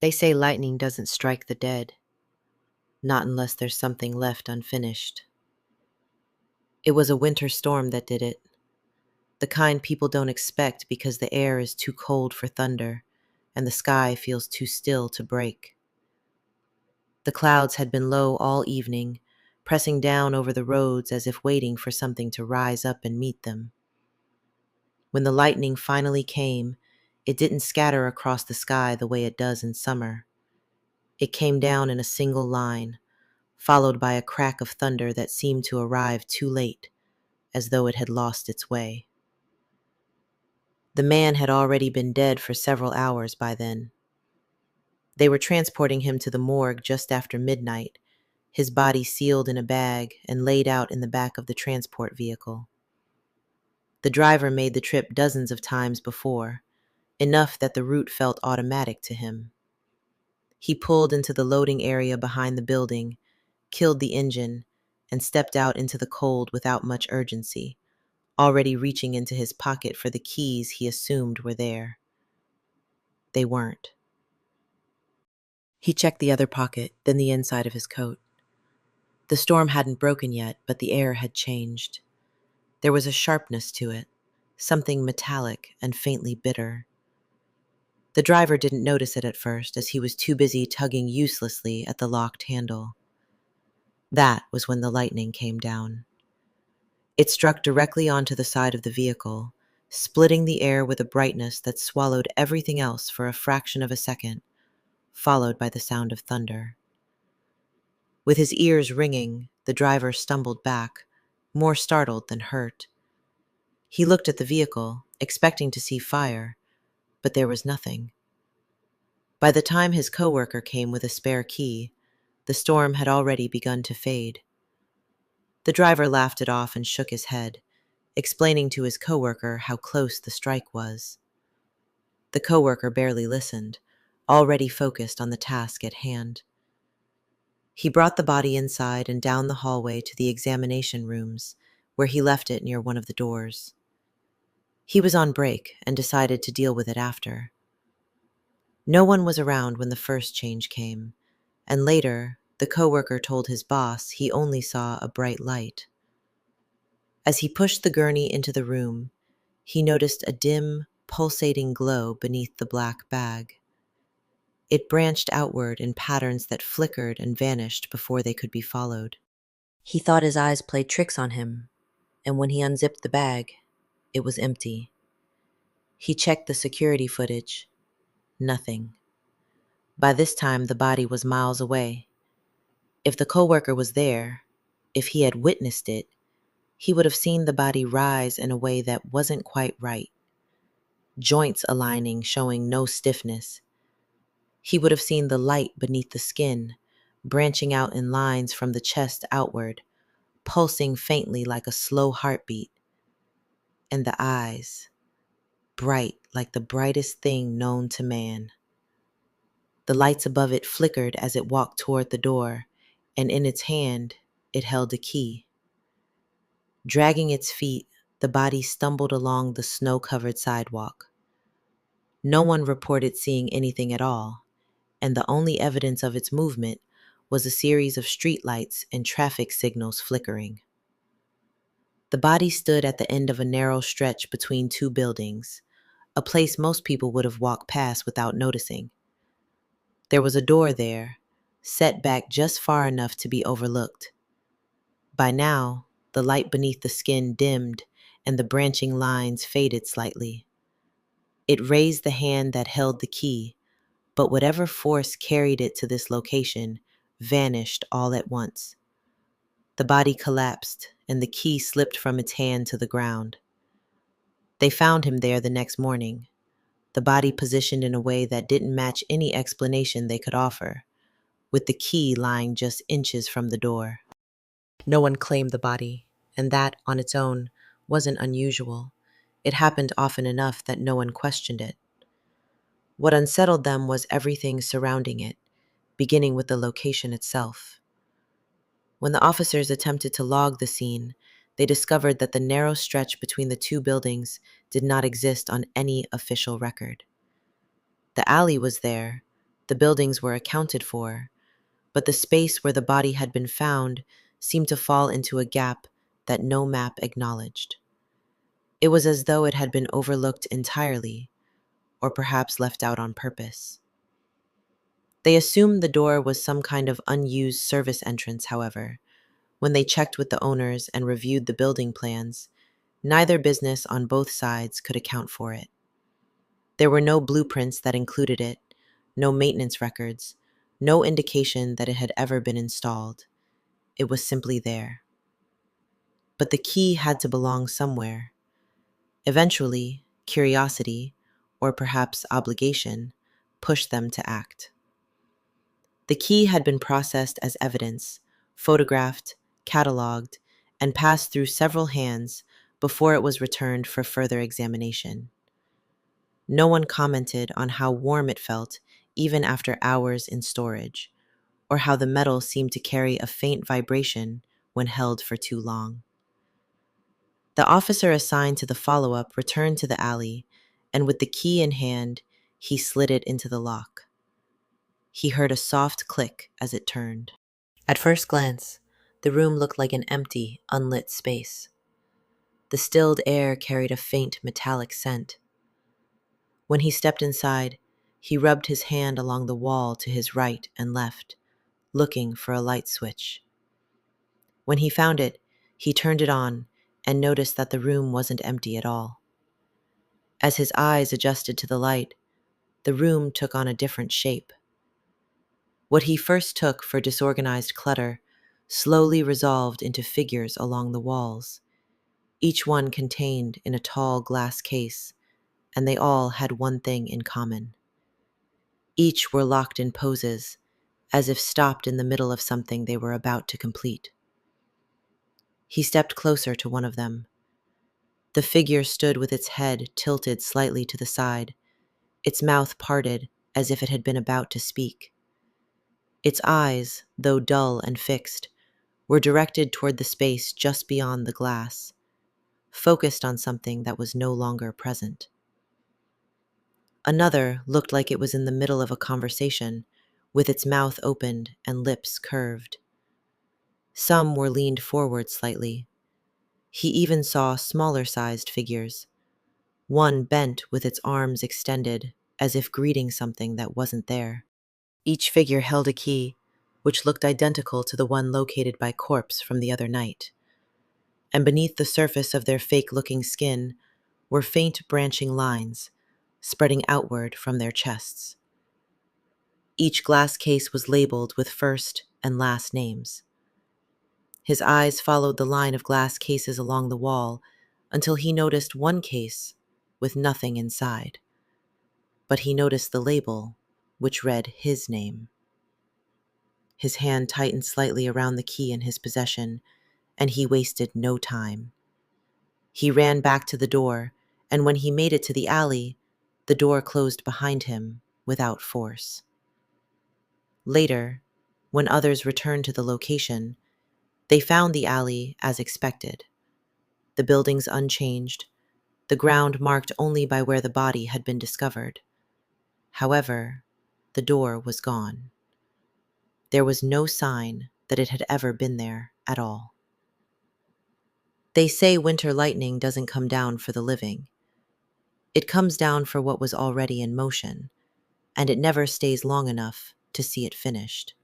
They say lightning doesn't strike the dead, not unless there's something left unfinished. It was a winter storm that did it, the kind people don't expect because the air is too cold for thunder and the sky feels too still to break. The clouds had been low all evening, pressing down over the roads as if waiting for something to rise up and meet them. When the lightning finally came, it didn't scatter across the sky the way it does in summer. It came down in a single line, followed by a crack of thunder that seemed to arrive too late, as though it had lost its way. The man had already been dead for several hours by then. They were transporting him to the morgue just after midnight, his body sealed in a bag and laid out in the back of the transport vehicle. The driver made the trip dozens of times before, enough that the route felt automatic to him. He pulled into the loading area behind the building, killed the engine, and stepped out into the cold without much urgency, already reaching into his pocket for the keys he assumed were there. They weren't. He checked the other pocket, then the inside of his coat. The storm hadn't broken yet, but the air had changed. There was a sharpness to it, something metallic and faintly bitter. The driver didn't notice it at first, as he was too busy tugging uselessly at the locked handle. That was when the lightning came down. It struck directly onto the side of the vehicle, splitting the air with a brightness that swallowed everything else for a fraction of a second, followed by the sound of thunder. With his ears ringing, the driver stumbled back, more startled than hurt. He looked at the vehicle, expecting to see fire, but there was nothing. By the time his coworker came with a spare key, the storm had already begun to fade. The driver laughed it off and shook his head, explaining to his coworker how close the strike was. The coworker barely listened, already focused on the task at hand. He brought the body inside and down the hallway to the examination rooms, where he left it near one of the doors. He was on break and decided to deal with it after. No one was around when the first change came, and later, the coworker told his boss he only saw a bright light. As he pushed the gurney into the room, he noticed a dim, pulsating glow beneath the black bag. It branched outward in patterns that flickered and vanished before they could be followed. He thought his eyes played tricks on him, and when he unzipped the bag, it was empty. He checked the security footage. Nothing. By this time, the body was miles away. If the coworker was there, if he had witnessed it, he would have seen the body rise in a way that wasn't quite right. Joints aligning, showing no stiffness. He would have seen the light beneath the skin, branching out in lines from the chest outward, pulsing faintly like a slow heartbeat. And the eyes, bright like the brightest thing known to man. The lights above it flickered as it walked toward the door, and in its hand, it held a key. Dragging its feet, the body stumbled along the snow-covered sidewalk. No one reported seeing anything at all, and the only evidence of its movement was a series of streetlights and traffic signals flickering. The body stood at the end of a narrow stretch between two buildings, a place most people would have walked past without noticing. There was a door there, set back just far enough to be overlooked. By now, the light beneath the skin dimmed and the branching lines faded slightly. It raised the hand that held the key, but whatever force carried it to this location vanished all at once. The body collapsed, and the key slipped from its hand to the ground. They found him there the next morning, the body positioned in a way that didn't match any explanation they could offer, with the key lying just inches from the door. No one claimed the body, and that, on its own, wasn't unusual. It happened often enough that no one questioned it. What unsettled them was everything surrounding it, beginning with the location itself. When the officers attempted to log the scene, they discovered that the narrow stretch between the two buildings did not exist on any official record. The alley was there, The buildings were accounted for, but the space where the body had been found seemed to fall into a gap that no map acknowledged. It was as though it had been overlooked entirely, or perhaps left out on purpose. They assumed the door was some kind of unused service entrance, however. When they checked with the owners and reviewed the building plans, neither business on both sides could account for it. There were no blueprints that included it, no maintenance records, no indication that it had ever been installed. It was simply there. But the key had to belong somewhere. Eventually, curiosity, or perhaps obligation, pushed them to act. The key had been processed as evidence, photographed, catalogued, and passed through several hands before it was returned for further examination. No one commented on how warm it felt even after hours in storage, or how the metal seemed to carry a faint vibration when held for too long. The officer assigned to the follow-up returned to the alley, and with the key in hand, he slid it into the lock. He heard a soft click as it turned. At first glance, the room looked like an empty, unlit space. The stilled air carried a faint metallic scent. When he stepped inside, he rubbed his hand along the wall to his right and left, looking for a light switch. When he found it, he turned it on and noticed that the room wasn't empty at all. As his eyes adjusted to the light, the room took on a different shape. What he first took for disorganized clutter slowly resolved into figures along the walls, each one contained in a tall glass case, and they all had one thing in common. Each were locked in poses, as if stopped in the middle of something they were about to complete. He stepped closer to one of them. The figure stood with its head tilted slightly to the side, its mouth parted as if it had been about to speak. Its eyes, though dull and fixed, were directed toward the space just beyond the glass, focused on something that was no longer present. Another looked like it was in the middle of a conversation, with its mouth opened and lips curved. Some were leaned forward slightly. He even saw smaller-sized figures, one bent with its arms extended, as if greeting something that wasn't there. Each figure held a key, which looked identical to the one located by Corpse from the other night. And beneath the surface of their fake-looking skin were faint branching lines, spreading outward from their chests. Each glass case was labeled with first and last names. His eyes followed the line of glass cases along the wall until he noticed one case with nothing inside. But he noticed the label, which read his name. His hand tightened slightly around the key in his possession, and he wasted no time. He ran back to the door, and when he made it to the alley, the door closed behind him without force. Later, when others returned to the location, they found the alley as expected. The buildings unchanged, the ground marked only by where the body had been discovered. However, the door was gone. There was no sign that it had ever been there at all. They say winter lightning doesn't come down for the living. It comes down for what was already in motion, and it never stays long enough to see it finished.